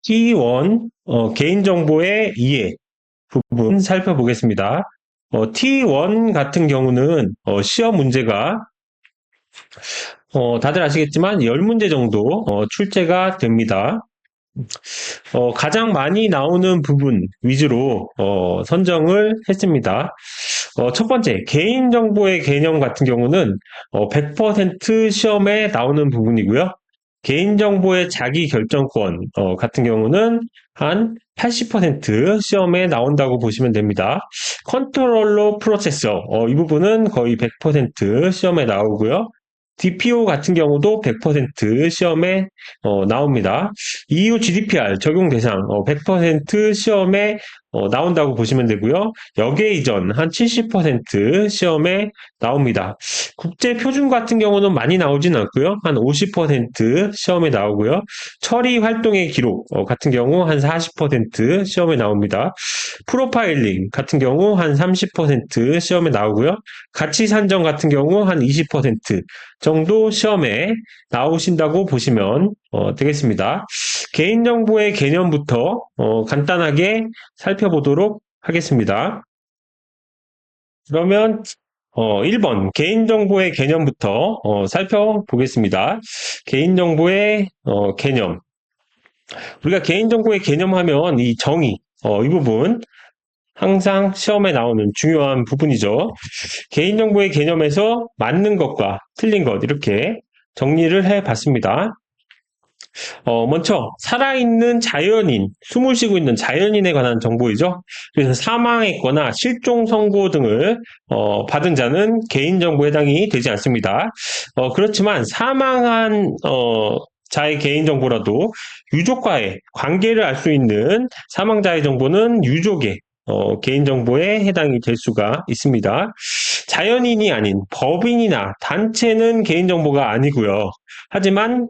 T1 개인정보의 이해 부분 살펴보겠습니다. T1 같은 경우는 시험 문제가 다들 아시겠지만 10문제 정도 출제가 됩니다. 가장 많이 나오는 부분 위주로 선정을 했습니다. 첫 번째, 개인정보의 개념 같은 경우는 100% 시험에 나오는 부분이고요. 개인정보의 자기결정권 같은 경우는 한 80% 시험에 나온다고 보시면 됩니다. 컨트롤러 프로세서 이 부분은 거의 100% 시험에 나오고요. DPO 같은 경우도 100% 시험에 나옵니다. EU GDPR 적용 대상 100% 시험에 나온다고 보시면 되고요. 역외 이전 한 70% 시험에 나옵니다. 국제 표준 같은 경우는 많이 나오진 않고요. 한 50% 시험에 나오고요. 처리 활동의 기록 같은 경우 한 40% 시험에 나옵니다. 프로파일링 같은 경우 한 30% 시험에 나오고요. 가치 산정 같은 경우 한 20% 정도 시험에 나오신다고 보시면 되겠습니다. 개인정보의 개념부터 간단하게 살펴보도록 하겠습니다. 그러면 1번 개인정보의 개념부터 살펴보겠습니다. 개인정보의 개념. 우리가 개인정보의 개념하면 이 정의, 이 부분 항상 시험에 나오는 중요한 부분이죠. 개인정보의 개념에서 맞는 것과 틀린 것 이렇게 정리를 해봤습니다. 먼저 살아있는 자연인, 숨을 쉬고 있는 자연인에 관한 정보이죠. 그래서 사망했거나 실종 선고 등을 받은 자는 개인정보에 해당이 되지 않습니다. 그렇지만 사망한 자의 개인정보라도 유족과의 관계를 알 수 있는 사망자의 정보는 유족의 개인정보에 해당이 될 수가 있습니다. 자연인이 아닌 법인이나 단체는 개인정보가 아니고요. 하지만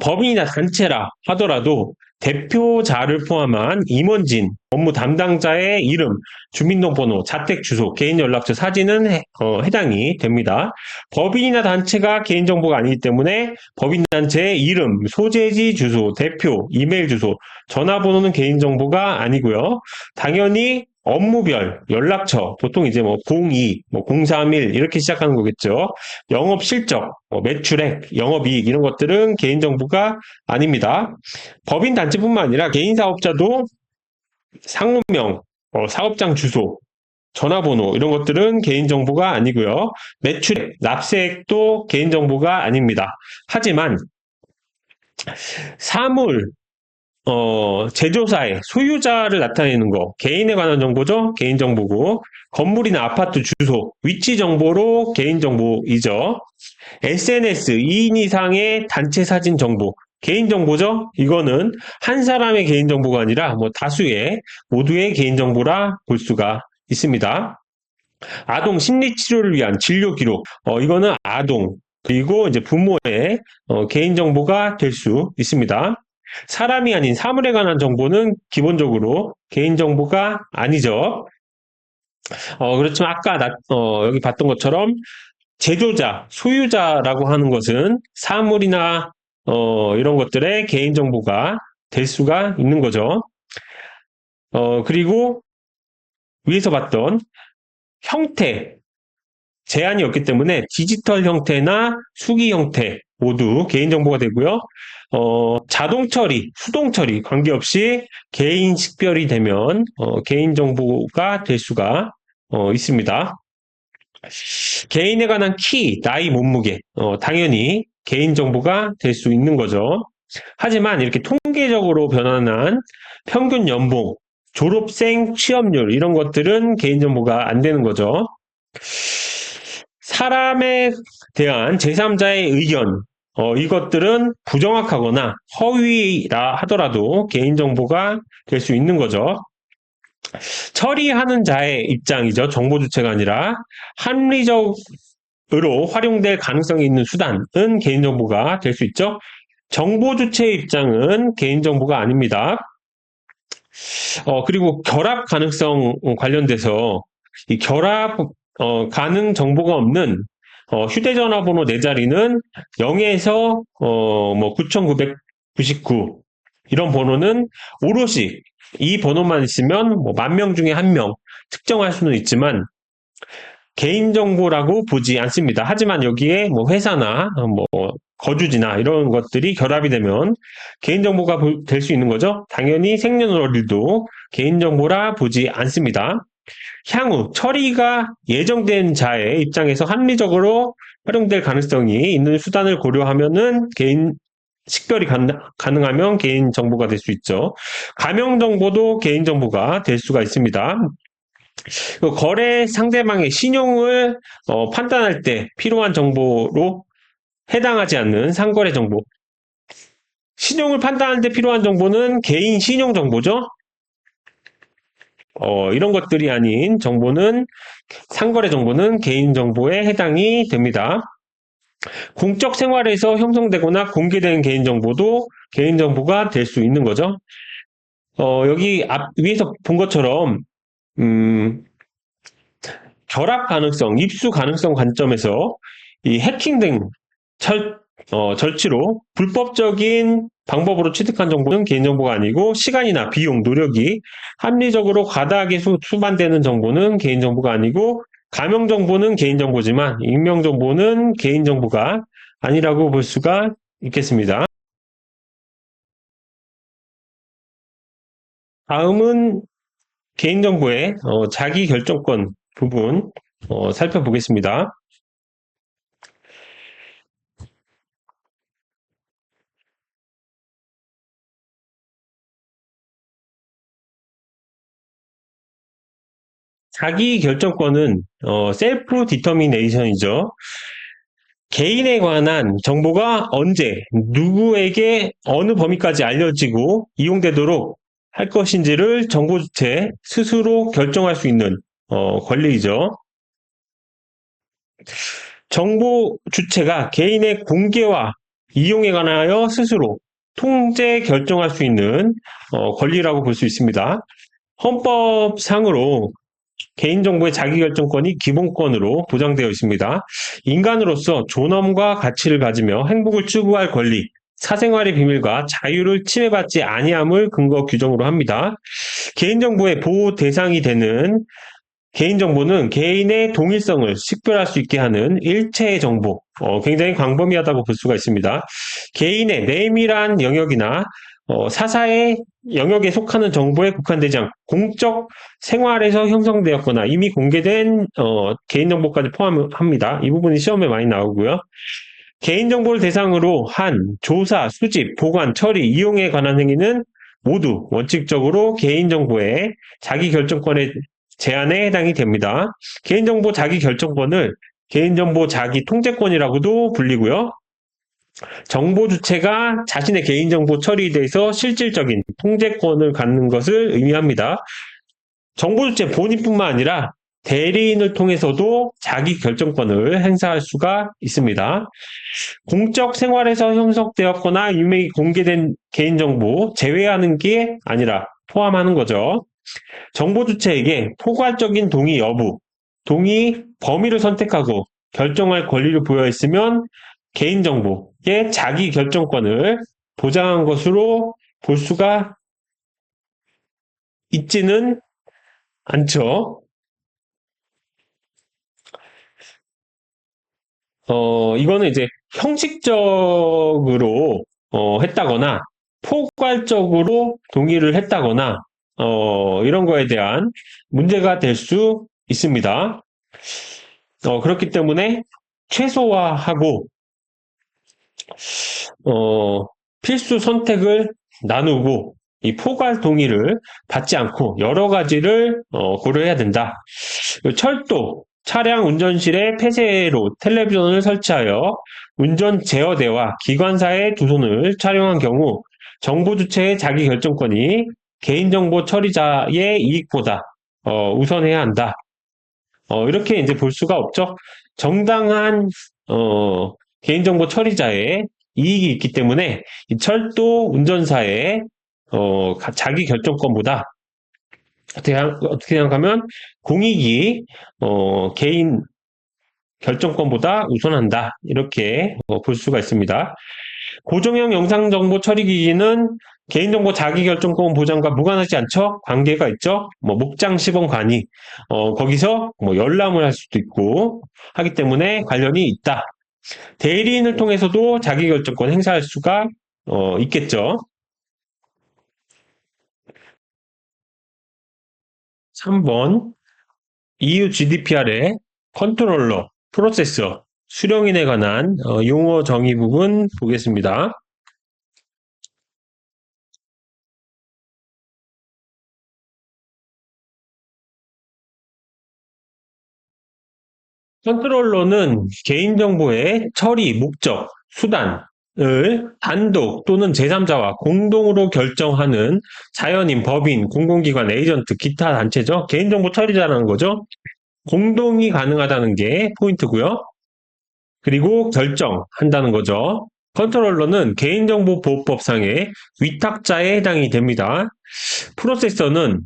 법인이나 단체라 하더라도 대표자를 포함한 임원진, 업무 담당자의 이름, 주민등록번호, 자택주소, 개인연락처, 사진은 해당이 됩니다. 법인이나 단체가 개인정보가 아니기 때문에 법인단체의 이름, 소재지 주소, 대표, 이메일 주소, 전화번호는 개인정보가 아니고요. 당연히 업무별, 연락처, 보통 이제 02, 031 이렇게 시작하는 거겠죠. 영업 실적, 매출액, 영업이익 이런 것들은 개인정보가 아닙니다. 법인 단체뿐만 아니라 개인 사업자도 상호명, 사업장 주소, 전화번호 이런 것들은 개인정보가 아니고요. 매출액, 납세액도 개인정보가 아닙니다. 하지만 사물, 제조사의 소유자를 나타내는 거, 개인에 관한 정보죠. 개인정보고 건물이나 아파트 주소, 위치 정보로 개인정보이죠. SNS 2인 이상의 단체 사진 정보, 개인정보죠? 이거는 한 사람의 개인정보가 아니라 다수의 모두의 개인정보라 볼 수가 있습니다. 아동 심리치료를 위한 진료 기록, 이거는 아동, 그리고 이제 부모의 개인정보가 될 수 있습니다. 사람이 아닌 사물에 관한 정보는 기본적으로 개인정보가 아니죠. 그렇지만 아까 여기 봤던 것처럼 제조자, 소유자라고 하는 것은 사물이나 이런 것들의 개인정보가 될 수가 있는 거죠. 그리고 위에서 봤던 형태, 제한이 없기 때문에 디지털 형태나 수기 형태 모두 개인정보가 되고요. 자동 처리, 수동 처리 관계없이 개인 식별이 되면 개인정보가 될 수가 있습니다. 개인에 관한 키, 나이, 몸무게 당연히 개인정보가 될 수 있는 거죠. 하지만 이렇게 통계적으로 변환한 평균 연봉, 졸업생 취업률 이런 것들은 개인정보가 안 되는 거죠. 사람에 대한 제3자의 의견 이것들은 부정확하거나 허위라 하더라도 개인정보가 될 수 있는 거죠. 처리하는 자의 입장이죠. 정보 주체가 아니라 합리적으로 활용될 가능성이 있는 수단은 개인정보가 될 수 있죠. 정보 주체의 입장은 개인정보가 아닙니다. 그리고 결합 가능성 관련돼서 이 결합 가능 정보가 없는 휴대전화번호 4자리는 0에서 9999 이런 번호는 오롯이 이 번호만 있으면 뭐 10,000명 중에 1명 특정할 수는 있지만 개인정보라고 보지 않습니다. 하지만 여기에 뭐 회사나 뭐 거주지나 이런 것들이 결합이 되면 개인정보가 될 수 있는 거죠. 당연히 생년월일도 개인정보라 보지 않습니다. 향후 처리가 예정된 자의 입장에서 합리적으로 활용될 가능성이 있는 수단을 고려하면은 개인 식별이 가능하면 개인정보가 될 수 있죠. 가명정보도 개인정보가 될 수가 있습니다. 거래 상대방의 신용을 판단할 때 필요한 정보로 해당하지 않는 상거래 정보. 신용을 판단할 때 필요한 정보는 개인 신용 정보죠. 이런 것들이 아닌 정보는 상거래 정보는 개인 정보에 해당이 됩니다. 공적 생활에서 형성되거나 공개된 개인 정보도 개인 정보가 될 수 있는 거죠. 여기 위에서 본 것처럼 결합 가능성, 입수 가능성 관점에서 이 해킹 등 절취로 불법적인 방법으로 취득한 정보는 개인정보가 아니고 시간이나 비용, 노력이 합리적으로 과다하게 수반되는 정보는 개인정보가 아니고 가명정보는 개인정보지만 익명정보는 개인정보가 아니라고 볼 수가 있겠습니다. 다음은 개인정보의 자기결정권 부분 살펴보겠습니다. 자기결정권은 셀프 디터미네이션이죠. 개인에 관한 정보가 언제, 누구에게 어느 범위까지 알려지고 이용되도록 할 것인지를 정보 주체 스스로 결정할 수 있는 권리이죠. 정보 주체가 개인의 공개와 이용에 관하여 스스로 통제 결정할 수 있는 권리라고 볼 수 있습니다. 헌법상으로 개인정보의 자기결정권이 기본권으로 보장되어 있습니다. 인간으로서 존엄과 가치를 가지며 행복을 추구할 권리, 사생활의 비밀과 자유를 침해받지 아니함을 근거 규정으로 합니다. 개인정보의 보호 대상이 되는 개인정보는 개인의 동일성을 식별할 수 있게 하는 일체의 정보, 굉장히 광범위하다고 볼 수가 있습니다. 개인의 내밀한 영역이나 사사의 영역에 속하는 정보에 국한되지 않고 공적 생활에서 형성되었거나 이미 공개된 개인정보까지 포함합니다. 이 부분이 시험에 많이 나오고요. 개인정보를 대상으로 한 조사, 수집, 보관, 처리, 이용에 관한 행위는 모두 원칙적으로 개인정보의 자기결정권의 제한에 해당이 됩니다. 개인정보 자기결정권을 개인정보 자기통제권이라고도 불리고요. 정보 주체가 자신의 개인정보 처리에 대해서 실질적인 통제권을 갖는 것을 의미합니다. 정보 주체 본인뿐만 아니라 대리인을 통해서도 자기 결정권을 행사할 수가 있습니다. 공적 생활에서 형성되었거나 이미 공개된 개인정보 제외하는 게 아니라 포함하는 거죠. 정보 주체에게 포괄적인 동의 여부, 동의 범위를 선택하고 결정할 권리를 부여했으면 개인정보의 자기 결정권을 보장한 것으로 볼 수가 있지는 않죠. 이거는 이제 형식적으로 했다거나 포괄적으로 동의를 했다거나 이런 거에 대한 문제가 될 수 있습니다. 그렇기 때문에 최소화하고 필수 선택을 나누고 이 포괄 동의를 받지 않고 여러 가지를 고려해야 된다. 철도, 차량 운전실에 폐쇄로 텔레비전을 설치하여 운전 제어대와 기관사의 두 손을 촬영한 경우 정보 주체의 자기 결정권이 개인정보 처리자의 이익보다 우선해야 한다. 이렇게 이제 볼 수가 없죠. 정당한 개인정보 처리자의 이익이 있기 때문에 이 철도 운전사의 자기 결정권보다 어떻게 생각하면 공익이 개인 결정권보다 우선한다. 이렇게 볼 수가 있습니다. 고정형 영상정보 처리기기는 개인정보 자기결정권 보장과 무관하지 않죠? 관계가 있죠? 뭐, 목장 시범 관이, 거기서 뭐, 열람을 할 수도 있고, 하기 때문에 관련이 있다. 대리인을 통해서도 자기결정권 행사할 수가, 있겠죠? 3번, EU GDPR의 컨트롤러, 프로세서, 수령인에 관한 용어 정의 부분 보겠습니다. 컨트롤러는 개인정보의 처리, 목적, 수단을 단독 또는 제3자와 공동으로 결정하는 자연인, 법인, 공공기관, 에이전트, 기타 단체죠. 개인정보 처리자라는 거죠. 공동이 가능하다는 게 포인트고요. 그리고 결정한다는 거죠. 컨트롤러는 개인정보보호법상의 위탁자에 해당이 됩니다. 프로세서는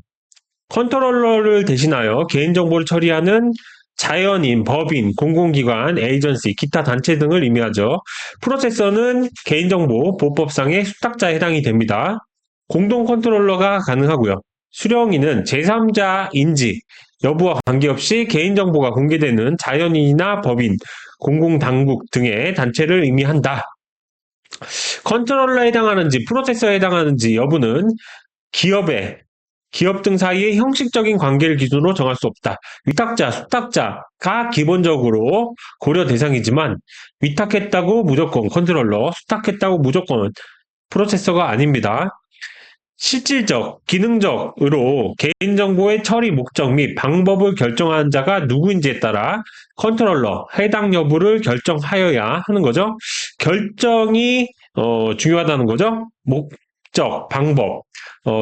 컨트롤러를 대신하여 개인정보를 처리하는 자연인, 법인, 공공기관, 에이전시, 기타 단체 등을 의미하죠. 프로세서는 개인정보 보호법상의 수탁자에 해당이 됩니다. 공동 컨트롤러가 가능하고요. 수령인은 제3자 인지 여부와 관계없이 개인정보가 공개되는 자연인이나 법인, 공공당국 등의 단체를 의미한다. 컨트롤러에 해당하는지 프로세서에 해당하는지 여부는 기업 등 사이의 형식적인 관계를 기준으로 정할 수 없다. 위탁자, 수탁자가 기본적으로 고려 대상이지만 위탁했다고 무조건 컨트롤러, 수탁했다고 무조건 프로세서가 아닙니다. 실질적, 기능적으로 개인정보의 처리 목적 및 방법을 결정하는 자가 누구인지에 따라 컨트롤러, 해당 여부를 결정하여야 하는 거죠. 결정이 중요하다는 거죠. 목적, 방법,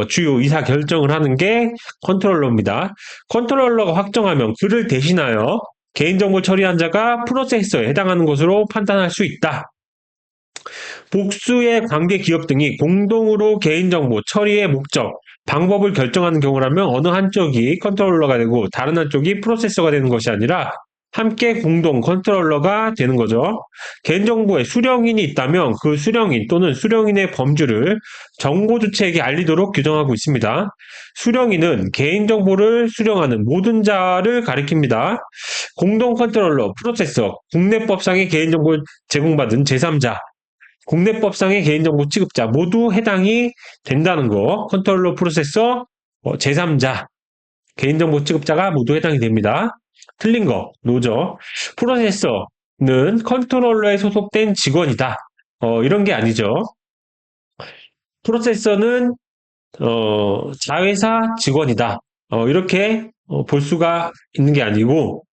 주요 의사 결정을 하는 게 컨트롤러입니다. 컨트롤러가 확정하면 그를 대신하여 개인정보 처리한 자가 프로세서에 해당하는 것으로 판단할 수 있다. 복수의 관계 기업 등이 공동으로 개인정보 처리의 목적, 방법을 결정하는 경우라면 어느 한쪽이 컨트롤러가 되고 다른 한쪽이 프로세서가 되는 것이 아니라 함께 공동 컨트롤러가 되는 거죠. 개인정보에 수령인이 있다면 그 수령인 또는 수령인의 범주를 정보주체에게 알리도록 규정하고 있습니다. 수령인은 개인정보를 수령하는 모든 자를 가리킵니다. 공동 컨트롤러, 프로세서, 국내법상의 개인정보를 제공받은 제3자, 국내법상의 개인정보 취급자 모두 해당이 된다는 거. 컨트롤러, 프로세서, 제3자, 개인정보 취급자가 모두 해당이 됩니다. 틀린 거, 노죠. 프로세서는 컨트롤러에 소속된 직원이다. 이런 게 아니죠. 프로세서는 자회사 직원이다. 이렇게 볼 수가 있는 게 아니고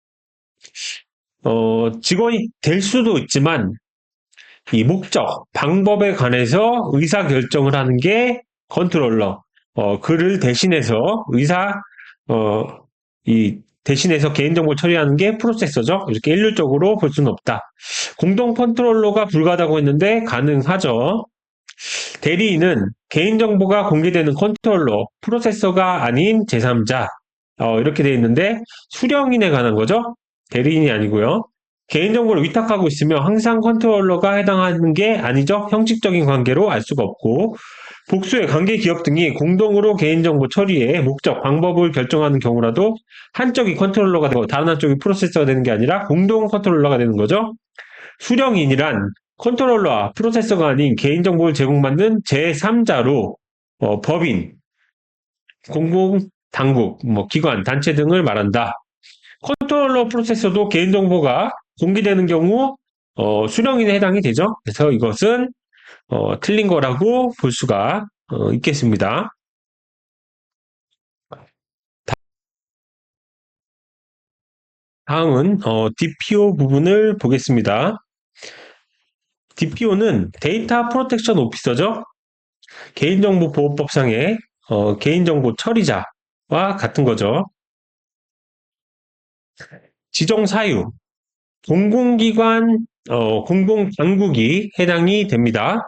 직원이 될 수도 있지만 이 목적, 방법에 관해서 의사 결정을 하는 게 컨트롤러. 그를 대신해서 대신해서 개인정보 처리하는 게 프로세서죠. 이렇게 일률적으로 볼 수는 없다. 공동 컨트롤러가 불가하다고 했는데 가능하죠. 대리인은 개인정보가 공개되는 컨트롤러, 프로세서가 아닌 제3자. 이렇게 돼 있는데 수령인에 관한 거죠. 대리인이 아니고요. 개인정보를 위탁하고 있으며 항상 컨트롤러가 해당하는 게 아니죠. 형식적인 관계로 알 수가 없고 복수의 관계 기업 등이 공동으로 개인정보 처리의 목적, 방법을 결정하는 경우라도 한쪽이 컨트롤러가 되고 다른 한쪽이 프로세서가 되는 게 아니라 공동 컨트롤러가 되는 거죠. 수령인이란 컨트롤러와 프로세서가 아닌 개인정보를 제공받는 제3자로 법인, 공공당국, 기관, 단체 등을 말한다. 컨트롤러 프로세서도 개인정보가 공개되는 경우 수령인에 해당이 되죠. 그래서 이것은 틀린 거라고 볼 수가 있겠습니다. 다음은 DPO 부분을 보겠습니다. DPO는 데이터 프로텍션 오피서죠. 개인정보보호법상의 개인정보 처리자와 같은 거죠. 지정 사유, 공공기관, 공공당국이 해당이 됩니다.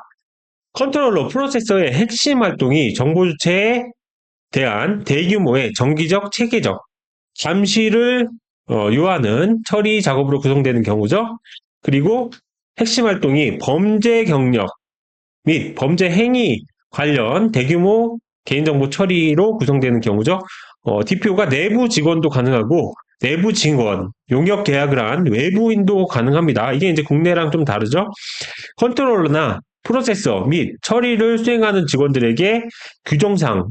컨트롤러 프로세서의 핵심 활동이 정보 주체에 대한 대규모의 정기적, 체계적 감시를 요하는 처리 작업으로 구성되는 경우죠. 그리고 핵심 활동이 범죄 경력 및 범죄 행위 관련 대규모 개인정보 처리로 구성되는 경우죠. DPO가 내부 직원도 가능하고 내부 직원, 용역 계약을 한 외부인도 가능합니다. 이게 이제 국내랑 좀 다르죠. 컨트롤러나 프로세서 및 처리를 수행하는 직원들에게 규정상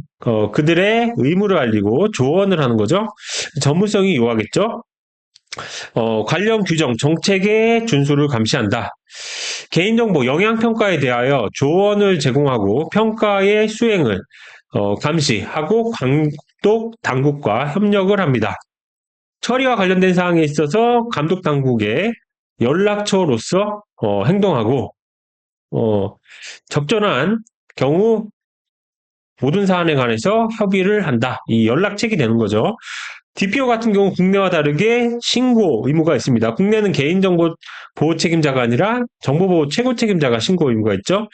그들의 의무를 알리고 조언을 하는 거죠. 전문성이 요하겠죠. 관련 규정, 정책의 준수를 감시한다. 개인정보 영향평가에 대하여 조언을 제공하고 평가의 수행을 감시하고 감독 당국과 협력을 합니다. 처리와 관련된 사항에 있어서 감독 당국의 연락처로서 행동하고 적절한 경우 모든 사안에 관해서 협의를 한다. 이 연락책이 되는 거죠. DPO 같은 경우 국내와 다르게 신고 의무가 있습니다. 국내는 개인정보 보호 책임자가 아니라 정보보호 최고 책임자가 신고 의무가 있죠.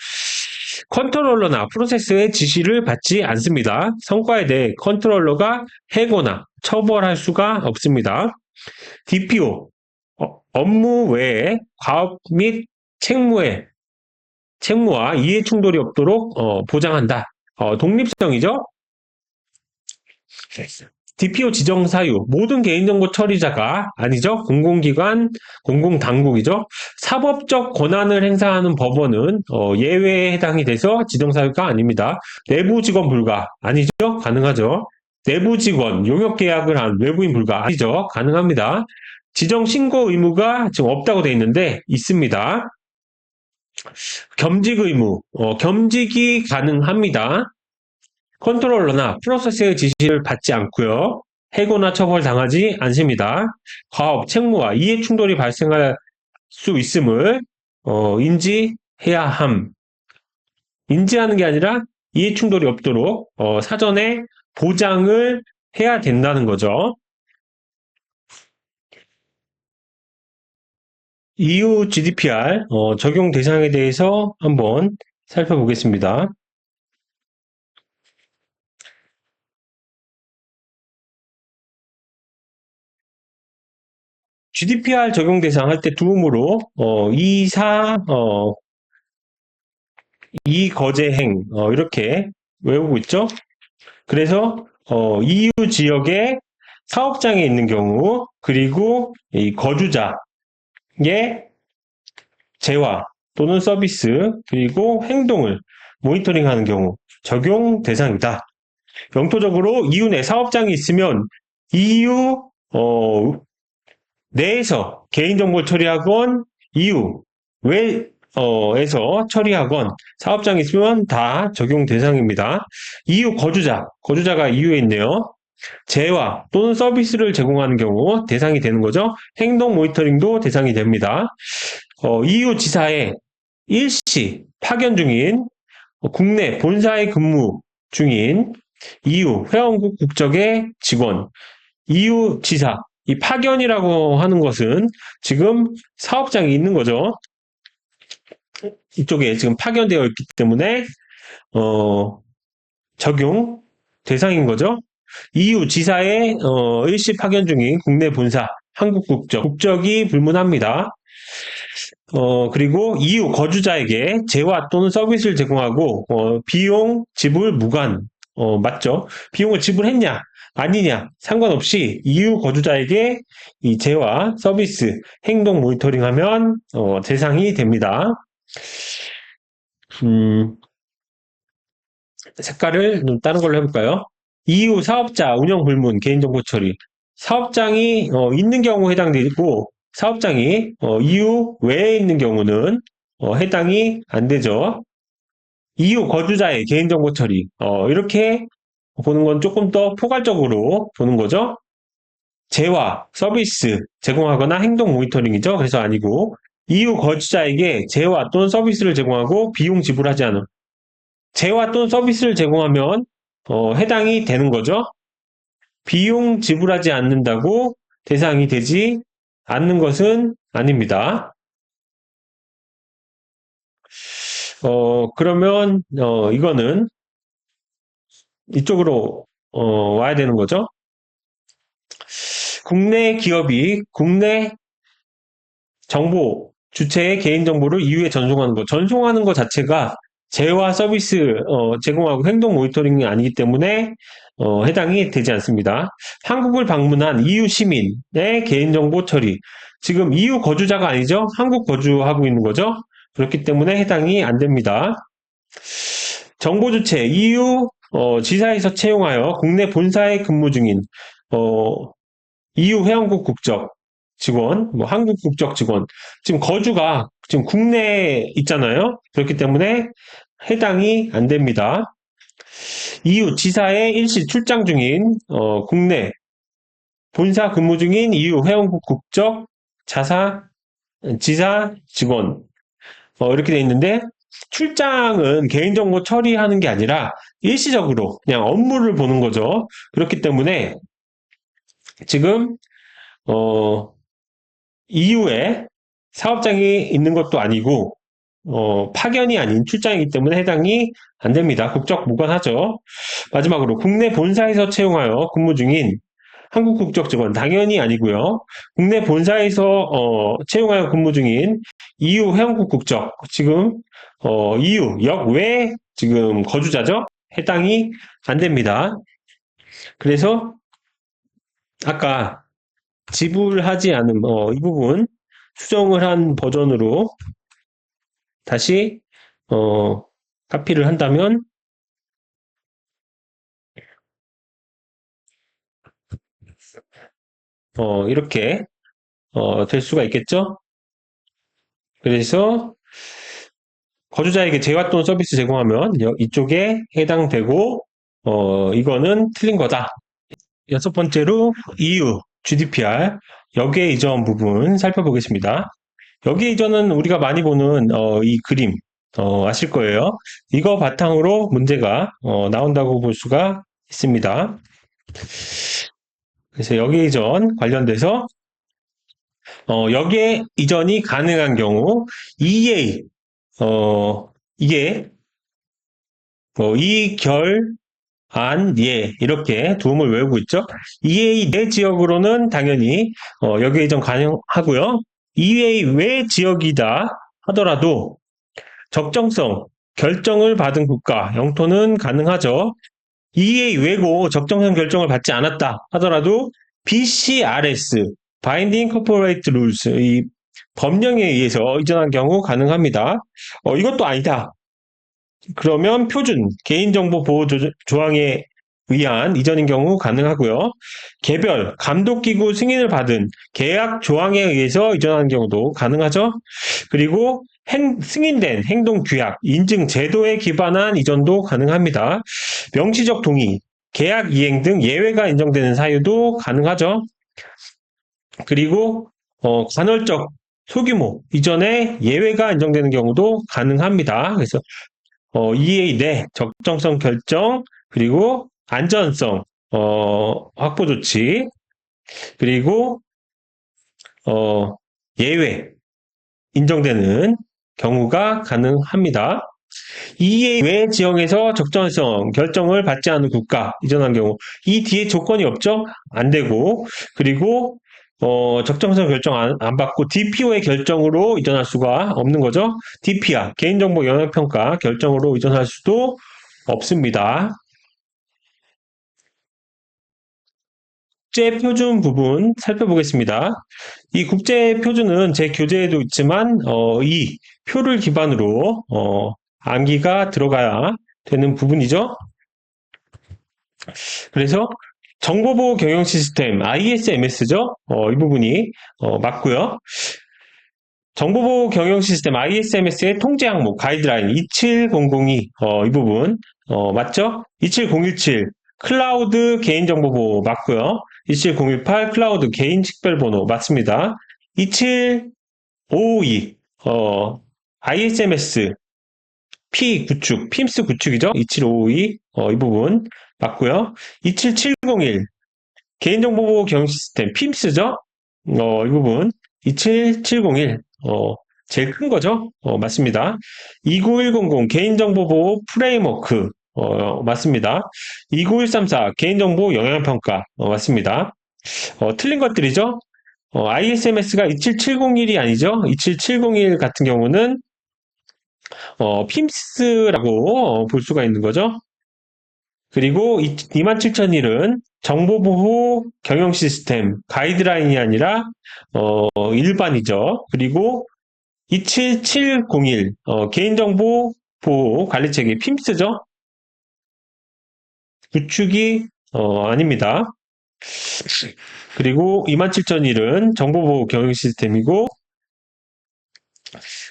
컨트롤러나 프로세스의 지시를 받지 않습니다. 성과에 대해 컨트롤러가 해고나 처벌할 수가 없습니다. DPO 업무 외에 과업 및 책무와 이해 충돌이 없도록 보장한다. 독립성이죠. DPO 지정 사유, 모든 개인정보 처리자가 아니죠. 공공기관, 공공당국이죠. 사법적 권한을 행사하는 법원은 예외에 해당이 돼서 지정 사유가 아닙니다. 내부 직원 불가, 아니죠. 가능하죠. 내부 직원, 용역 계약을 한 외부인 불가, 아니죠. 가능합니다. 지정 신고 의무가 지금 없다고 돼 있는데 있습니다. 겸직 의무, 겸직이 가능합니다. 컨트롤러나 프로세스의 지시를 받지 않고요. 해고나 처벌당하지 않습니다. 과업, 책무와 이해 충돌이 발생할 수 있음을 인지해야 함. 인지하는 게 아니라 이해 충돌이 없도록 사전에 보장을 해야 된다는 거죠. EU GDPR 적용 대상에 대해서 한번 살펴보겠습니다. GDPR 적용 대상 할 때 두음으로 이거제행 이렇게 외우고 있죠. 그래서 EU 지역에 사업장에 있는 경우 그리고 이 거주자의 재화 또는 서비스 그리고 행동을 모니터링하는 경우 적용 대상이다. 영토적으로 EU 내 사업장이 있으면 EU 내에서 개인정보 처리하건 EU 외에서 처리하건 사업장이 있으면 다 적용 대상입니다. EU 거주자가 EU에 있네요. 재화 또는 서비스를 제공하는 경우 대상이 되는 거죠. 행동 모니터링도 대상이 됩니다. EU 지사에 일시 파견 중인 국내 본사에 근무 중인 EU 회원국 국적의 직원, EU 지사, 이 파견이라고 하는 것은 지금 사업장이 있는 거죠. 이쪽에 지금 파견되어 있기 때문에 적용 대상인 거죠. EU 지사의 일시 파견 중인 국내 본사, 한국 국적이 불문합니다. 그리고 EU 거주자에게 재화 또는 서비스를 제공하고 비용 지불 무관 맞죠? 비용을 지불했냐 아니냐 상관없이 EU 거주자에게 이 재화 서비스 행동 모니터링하면 대상이 됩니다. 색깔을 좀 다른 걸로 해볼까요? EU 사업자 운영 불문 개인정보 처리 사업장이 있는 경우 해당되고 사업장이 EU 외에 있는 경우는 해당이 안 되죠. EU 거주자의 개인정보 처리 이렇게 보는 건 조금 더 포괄적으로 보는 거죠. 재화, 서비스 제공하거나 행동 모니터링이죠. 그래서 아니고 EU 거주자에게 재화 또는 서비스를 제공하고 비용 지불하지 않은 재화 또는 서비스를 제공하면 해당이 되는 거죠. 비용 지불하지 않는다고 대상이 되지 않는 것은 아닙니다. 그러면 이거는 이쪽으로 와야 되는 거죠. 국내 기업이 국내 정보 주체의 개인정보를 EU에 전송하는 것 자체가 재화 서비스 제공하고 행동 모니터링이 아니기 때문에 해당이 되지 않습니다. 한국을 방문한 EU 시민의 개인정보 처리. 지금 EU 거주자가 아니죠? 한국 거주하고 있는 거죠? 그렇기 때문에 해당이 안 됩니다. 정보 주체 EU 지사에서 채용하여 국내 본사에 근무 중인 EU 회원국 국적 직원, 뭐 한국 국적 직원, 지금 거주가 지금 국내에 있잖아요. 그렇기 때문에 해당이 안 됩니다. EU 지사에 일시 출장 중인 국내 본사 근무 중인 EU 회원국 국적 지사 직원 이렇게 돼 있는데 출장은 개인정보 처리하는 게 아니라 일시적으로 그냥 업무를 보는 거죠. 그렇기 때문에 지금 EU에 사업장이 있는 것도 아니고 파견이 아닌 출장이기 때문에 해당이 안 됩니다. 국적 무관하죠. 마지막으로 국내 본사에서 채용하여 근무 중인 한국 국적 직원 당연히 아니고요. 국내 본사에서 채용하여 근무 중인 EU 회원국 국적 지금 EU 역외 지금 거주자죠. 해당이 안 됩니다. 그래서 아까 지불하지 않은 이 부분 수정을 한 버전으로 다시 카피를 한다면 이렇게 될 수가 있겠죠. 그래서 거주자에게 재화 또는 서비스 제공하면 이쪽에 해당되고 이거는 틀린 거다. 여섯 번째로 EU GDPR 역외 이전 부분 살펴보겠습니다. 역외 이전은 우리가 많이 보는 이 그림 아실 거예요. 이거 바탕으로 문제가 나온다고 볼 수가 있습니다. 그래서 역외 이전 관련돼서 역외 이전이 가능한 경우 EA 이게 예 이렇게 두음을 외우고 있죠. EA 내 지역으로는 당연히 역외 이전 가능하고요. EA 외 지역이다 하더라도 적정성 결정을 받은 국가 영토는 가능하죠. EA 외고 적정성 결정을 받지 않았다 하더라도 BCRS Binding Corporate Rules 이 법령에 의해서 이전한 경우 가능합니다. 이것도 아니다. 그러면 표준 개인정보 보호 조항에 의한 이전인 경우 가능하고요. 개별 감독기구 승인을 받은 계약 조항에 의해서 이전하는 경우도 가능하죠. 그리고 승인된 행동규약, 인증 제도에 기반한 이전도 가능합니다. 명시적 동의, 계약 이행 등 예외가 인정되는 사유도 가능하죠. 그리고 간헐적 소규모 이전에 예외가 인정되는 경우도 가능합니다. 그래서 EA 내 적정성 결정 그리고 안전성 확보 조치 그리고 예외 인정되는 경우가 가능합니다. EA 외 지역에서 적정성 결정을 받지 않은 국가 이전한 경우 이 뒤에 조건이 없죠? 안 되고 그리고 적정성 결정 안 받고 DPO의 결정으로 이전할 수가 없는 거죠. DPR 개인정보 영향평가 결정으로 이전할 수도 없습니다. 국제표준 부분 살펴보겠습니다. 이 국제표준은 제 교재에도 있지만 이 표를 기반으로 암기가 들어가야 되는 부분이죠. 그래서 정보보호 경영 시스템 ISMS죠. 이 부분이 맞고요. 정보보호 경영 시스템 ISMS의 통제 항목 가이드라인 27002 이 부분 맞죠? 27017 클라우드 개인정보보호 맞고요. 27018 클라우드 개인식별번호 맞습니다. 27552 ISMS P 구축, PIMS 구축이죠. 27552 이 부분 맞고요. 27701 개인정보보호 경영 시스템 PIMS죠. 이 부분 27701 제일 큰 거죠. 맞습니다. 29100 개인정보보호 프레임워크 맞습니다. 29134 개인정보 영향평가 맞습니다. 틀린 것들이죠. ISMS가 27701이 아니죠. 27701 같은 경우는 PIMS라고 볼 수가 있는 거죠. 그리고 27001은 정보보호 경영 시스템 가이드라인이 아니라 일반이죠. 그리고 27701 개인정보 보호 관리체계 PIMS죠. 구축이 아닙니다. 그리고 27001은 정보보호 경영 시스템이고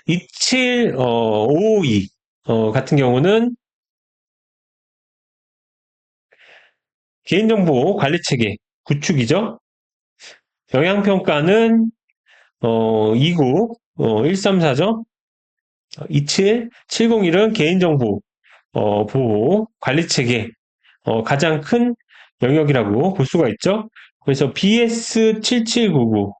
27552 같은 경우는 개인정보 관리체계 구축이죠. 영향평가는 29 134죠. 27 701은 개인정보 보호 관리체계 가장 큰 영역이라고 볼 수가 있죠. 그래서 BS7799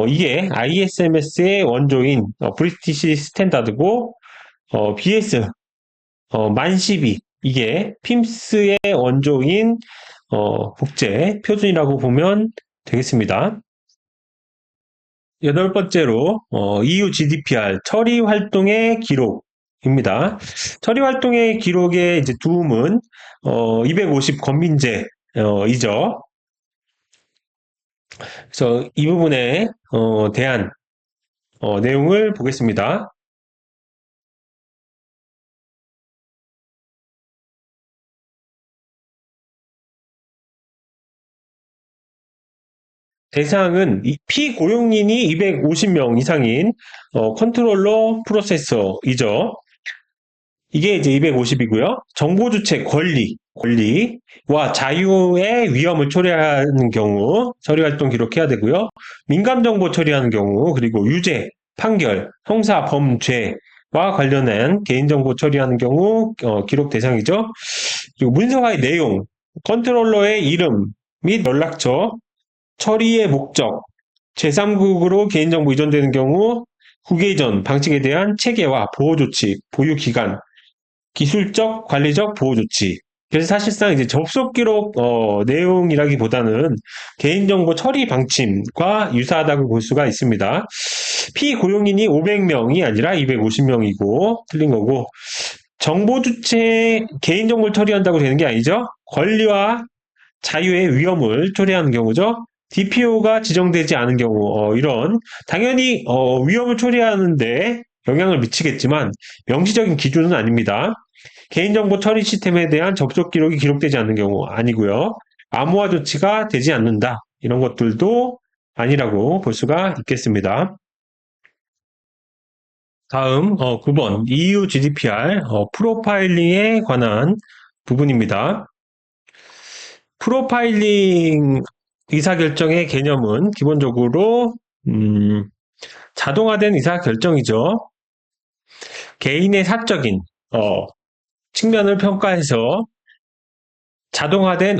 이게 ISMS의 원조인 브리티시 스탠다드고 BS 1012 이게 PIMS의 원조인 국제 표준이라고 보면 되겠습니다. 여덟 번째로 EU GDPR 처리 활동의 기록입니다. 처리 활동의 기록의 이제 두음은 250 건민제이죠. 그래서 이 부분에 대한 내용을 보겠습니다. 대상은 피고용인이 250명 이상인 컨트롤러 프로세서이죠. 이게 이제 250이고요. 정보주체 권리와 자유의 위험을 초래하는 경우 처리활동 기록해야 되고요. 민감정보 처리하는 경우 그리고 유죄, 판결, 형사, 범죄와 관련한 개인정보 처리하는 경우 기록 대상이죠. 그리고 문서화의 내용, 컨트롤러의 이름 및 연락처, 처리의 목적, 제3국으로 개인정보 이전되는 경우 국외 이전 방식에 대한 체계와 보호조치, 보유기간, 기술적, 관리적 보호조치. 그래서 사실상 이제 접속 기록 내용이라기보다는 개인정보 처리 방침과 유사하다고 볼 수가 있습니다. 피고용인이 500명이 아니라 250명이고 틀린 거고 정보 주체 개인정보를 처리한다고 되는 게 아니죠. 권리와 자유의 위험을 초래하는 경우죠. DPO가 지정되지 않은 경우 이런 당연히 위험을 초래하는데 영향을 미치겠지만 명시적인 기준은 아닙니다. 개인정보 처리 시스템에 대한 접속 기록이 기록되지 않는 경우 아니고요. 암호화 조치가 되지 않는다. 이런 것들도 아니라고 볼 수가 있겠습니다. 다음 9번 EU GDPR 프로파일링에 관한 부분입니다. 프로파일링 의사결정의 개념은 기본적으로 자동화된 의사결정이죠. 개인의 사적인 측면을 평가해서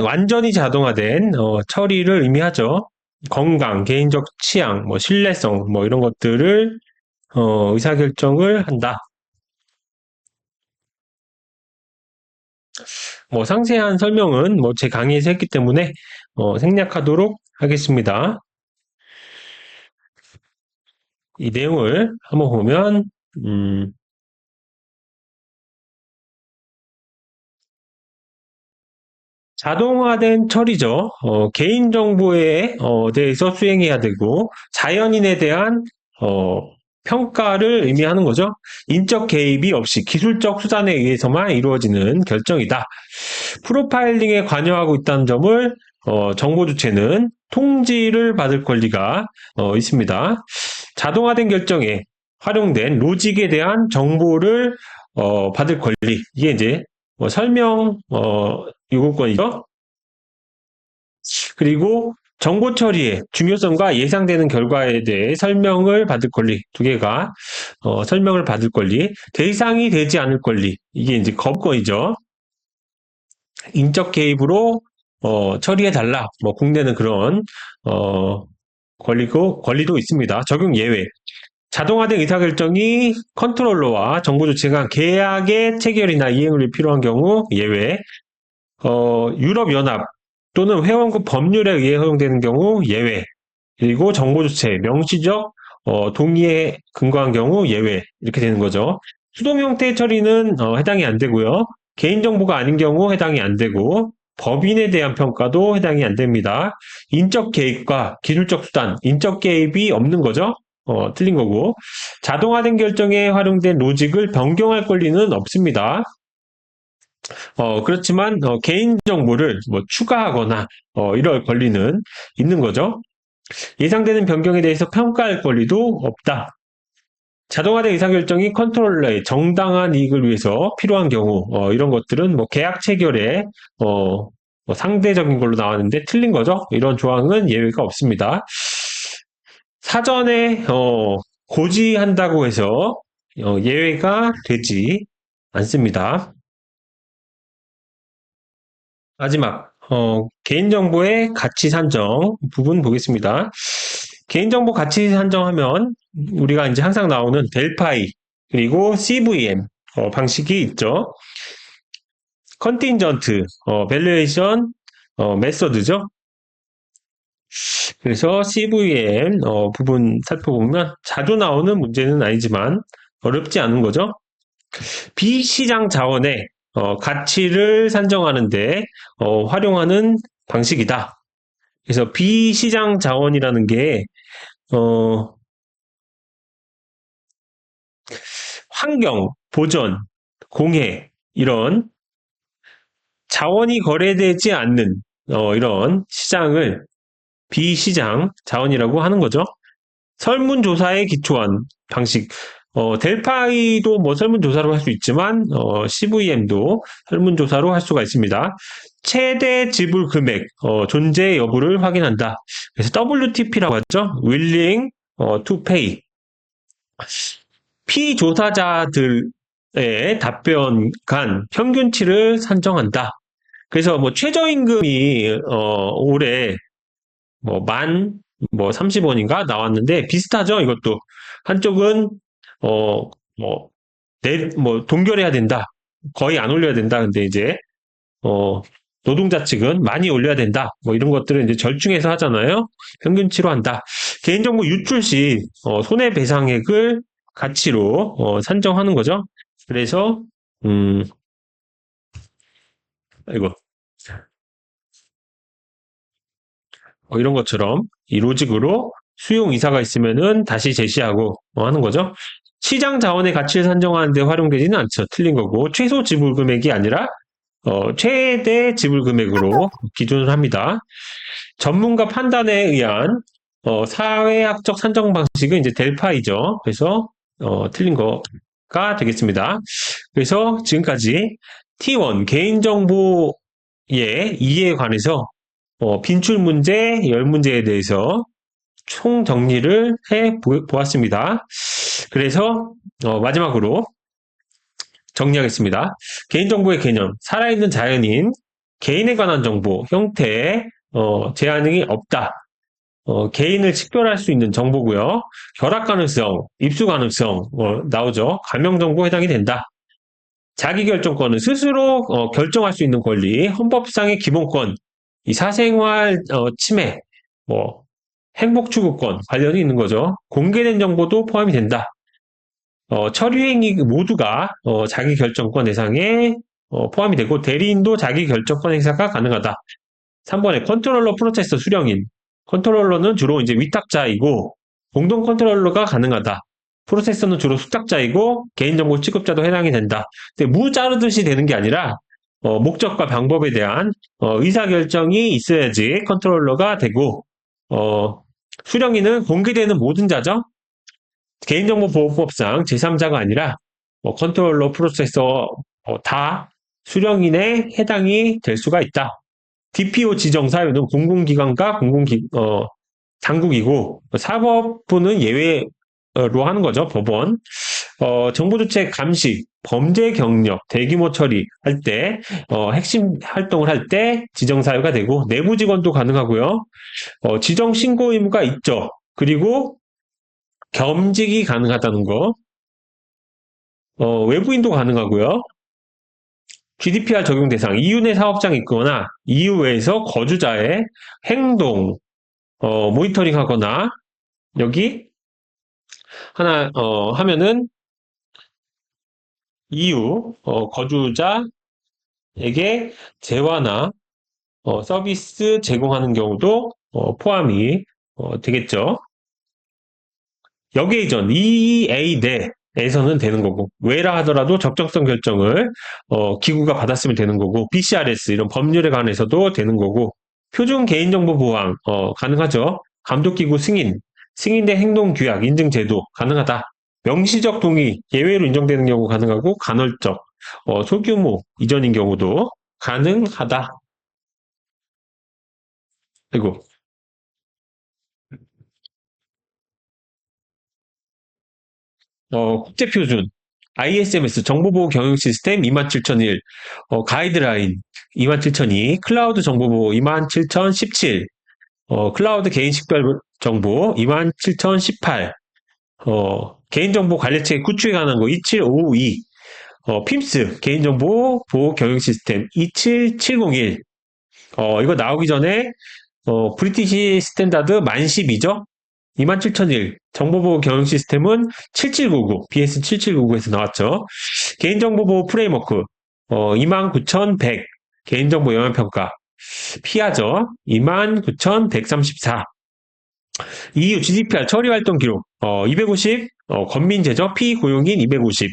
완전히 자동화된 처리를 의미하죠. 건강, 개인적 취향, 신뢰성, 이런 것들을 의사결정을 한다. 상세한 설명은 제 강의에서 했기 때문에 생략하도록 하겠습니다. 이 내용을 한번 보면 자동화된 처리죠. 개인정보에 대해서 수행해야 되고 자연인에 대한 평가를 의미하는 거죠. 인적 개입이 없이 기술적 수단에 의해서만 이루어지는 결정이다. 프로파일링에 관여하고 있다는 점을 정보 주체는 통지를 받을 권리가 있습니다. 자동화된 결정에 활용된 로직에 대한 정보를 받을 권리. 이게 이제 설명 요구권이죠. 그리고 정보 처리의 중요성과 예상되는 결과에 대해 설명을 받을 권리 두 개가 설명을 받을 권리, 대상이 되지 않을 권리 이게 이제 거부권이죠. 인적 개입으로 처리해달라. 국내는 그런 권리도 있습니다. 적용 예외. 자동화된 의사결정이 컨트롤러와 정보 주체가 계약의 체결이나 이행을 위해 필요한 경우 예외. 유럽연합 또는 회원국 법률에 의해 허용되는 경우 예외. 그리고 정보 주체 명시적 동의에 근거한 경우 예외 이렇게 되는 거죠. 수동 형태의 처리는 해당이 안 되고요. 개인정보가 아닌 경우 해당이 안 되고 법인에 대한 평가도 해당이 안 됩니다. 인적 개입과 기술적 수단, 인적 개입이 없는 거죠. 틀린 거고 자동화된 결정에 활용된 로직을 변경할 권리는 없습니다. 그렇지만 개인정보를 뭐 추가하거나 이럴 권리는 있는 거죠. 예상되는 변경에 대해서 평가할 권리도 없다. 자동화된 의사결정이 컨트롤러의 정당한 이익을 위해서 필요한 경우 이런 것들은 뭐 계약 체결에 뭐 상대적인 걸로 나왔는데 틀린 거죠. 이런 조항은 예외가 없습니다. 사전에 고지한다고 해서 예외가 되지 않습니다. 마지막 개인정보의 가치 산정 부분 보겠습니다. 개인정보 가치 산정하면 우리가 이제 항상 나오는 델파이 그리고 CVM 방식이 있죠. 컨틴전트, 밸류에이션 메서드죠. 그래서 CVM 부분 살펴보면 자주 나오는 문제는 아니지만 어렵지 않은 거죠. 비시장 자원의 가치를 산정하는데 활용하는 방식이다. 그래서 비시장 자원이라는 게 환경, 보전, 공해 이런 자원이 거래되지 않는 이런 시장을 비시장 자원이라고 하는 거죠. 설문조사에 기초한 방식. 델파이도 뭐 설문조사로 할 수 있지만, CVM도 설문조사로 할 수가 있습니다. 최대 지불 금액, 존재 여부를 확인한다. 그래서 WTP라고 하죠. Willing to Pay. 피조사자들의 답변 간 평균치를 산정한다. 그래서 뭐 최저임금이, 올해 뭐 30원인가 나왔는데 비슷하죠 이것도 한쪽은 동결해야 된다 거의 안 올려야 된다 근데 이제 어 노동자 측은 많이 올려야 된다 뭐 이런 것들은 이제 절충해서 하잖아요 평균치로 한다 개인정보 유출 시 손해배상액을 가치로 산정하는 거죠 그래서 이거 이런 것처럼 이 로직으로 수용 이사가 있으면은 다시 제시하고 하는 거죠. 시장 자원의 가치를 산정하는 데 활용되지는 않죠. 틀린 거고 최소 지불 금액이 아니라 최대 지불 금액으로 기준을 합니다. 전문가 판단에 의한 사회학적 산정 방식은 이제 델파이죠. 그래서 틀린 거가 되겠습니다. 그래서 지금까지 T1 개인정보의 이해에 관해서 빈출 문제, 열 문제에 대해서 총 정리를 해 보았습니다. 그래서 마지막으로 정리하겠습니다. 개인정보의 개념, 살아있는 자연인, 개인에 관한 정보, 형태, 제한이 없다. 개인을 식별할 수 있는 정보고요. 결합 가능성, 입수 가능성 나오죠. 감형 정보 해당이 된다. 자기결정권은 스스로 결정할 수 있는 권리, 헌법상의 기본권, 이 사생활 침해, 뭐 행복추구권 관련이 있는 거죠. 공개된 정보도 포함이 된다. 처리행위 모두가 자기결정권 대상에 포함이 되고 대리인도 자기결정권 행사가 가능하다. 3번에 컨트롤러 프로세서 수령인. 컨트롤러는 주로 이제 위탁자이고 공동 컨트롤러가 가능하다. 프로세서는 주로 수탁자이고 개인정보 취급자도 해당이 된다. 근데 무 자르듯이 되는 게 아니라 목적과 방법에 대한 의사결정이 있어야지 컨트롤러가 되고 수령인은 공개되는 모든 자죠. 개인정보보호법상 제3자가 아니라 컨트롤러, 프로세서 다 수령인에 해당이 될 수가 있다. DPO 지정 사유는 공공기관과 당국이고 사법부는 예외로 하는 거죠. 법원. 정보주체 감시, 범죄 경력, 대규모 처리할 때 핵심 활동을 할 때 지정 사유가 되고 내부 직원도 가능하고요. 지정 신고 의무가 있죠. 그리고 겸직이 가능하다는 거. 외부인도 가능하고요. GDPR 적용 대상, EU 내 사업장이 있거나 EU 외에서 거주자의 행동 모니터링하거나 여기 하나, 하면은 이유, 거주자에게 재화나 서비스 제공하는 경우도 포함이 되겠죠. 역외전 EA 내에서는 되는 거고 외라 하더라도 적정성 결정을 기구가 받았으면 되는 거고 BCRS 이런 법률에 관해서도 되는 거고 표준 개인정보 보호망 가능하죠. 감독기구 승인대 행동규약 인증제도 가능하다. 명시적 동의 예외로 인정되는 경우 가능하고 간헐적 소규모 이전인 경우도 가능하다. 그리고 국제표준, ISMS 정보보호 경영 시스템 27001, 가이드라인 27002, 클라우드 정보보호 27017, 클라우드 개인식별 정보 27018, 개인정보 관리체계 구축에 관한 거 27552, PIMS 개인정보 보호 경영 시스템 27701, 이거 나오기 전에 브리티시 스탠다드 만십이죠? 27001 정보보호 경영 시스템은 7799 BS 7799에서 나왔죠. 개인정보보호 프레임워크 29100 개인정보 영향평가 피하죠. 29134 EU GDPR 처리활동 기록 250 건민제적 피고용인 250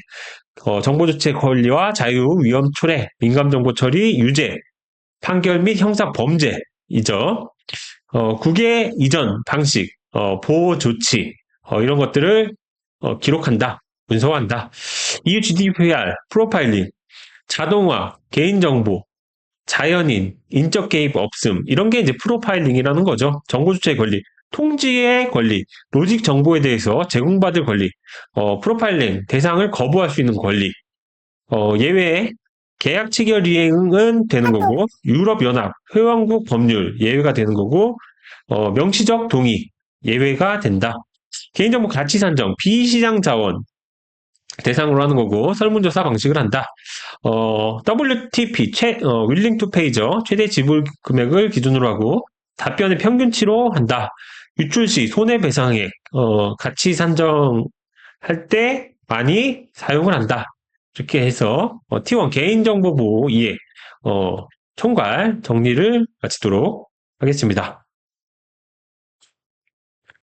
정보주체 권리와 자유 위험 초래 민감정보 처리 유죄 판결 및 형사 범죄이죠. 국외 이전 방식, 보호 조치, 이런 것들을 기록한다, 문서화한다. EU GDPR, 프로파일링, 자동화, 개인정보, 자연인, 인적 개입 없음, 이런 게 이제 프로파일링이라는 거죠. 정보주체의 권리, 통지의 권리, 로직 정보에 대해서 제공받을 권리, 프로파일링, 대상을 거부할 수 있는 권리, 예외 계약 체결 이행은 되는 거고 유럽연합 회원국 법률 예외가 되는 거고 명시적 동의 예외가 된다. 개인정보 가치 산정 비시장 자원 대상으로 하는 거고 설문조사 방식을 한다. WTP 윌링 투 페이죠. 최대 지불 금액을 기준으로 하고 답변의 평균치로 한다. 유출 시 손해배상액 가치 산정할 때 많이 사용을 한다. 이렇게 해서 T1 개인정보 보호 이해 총괄 정리를 마치도록 하겠습니다.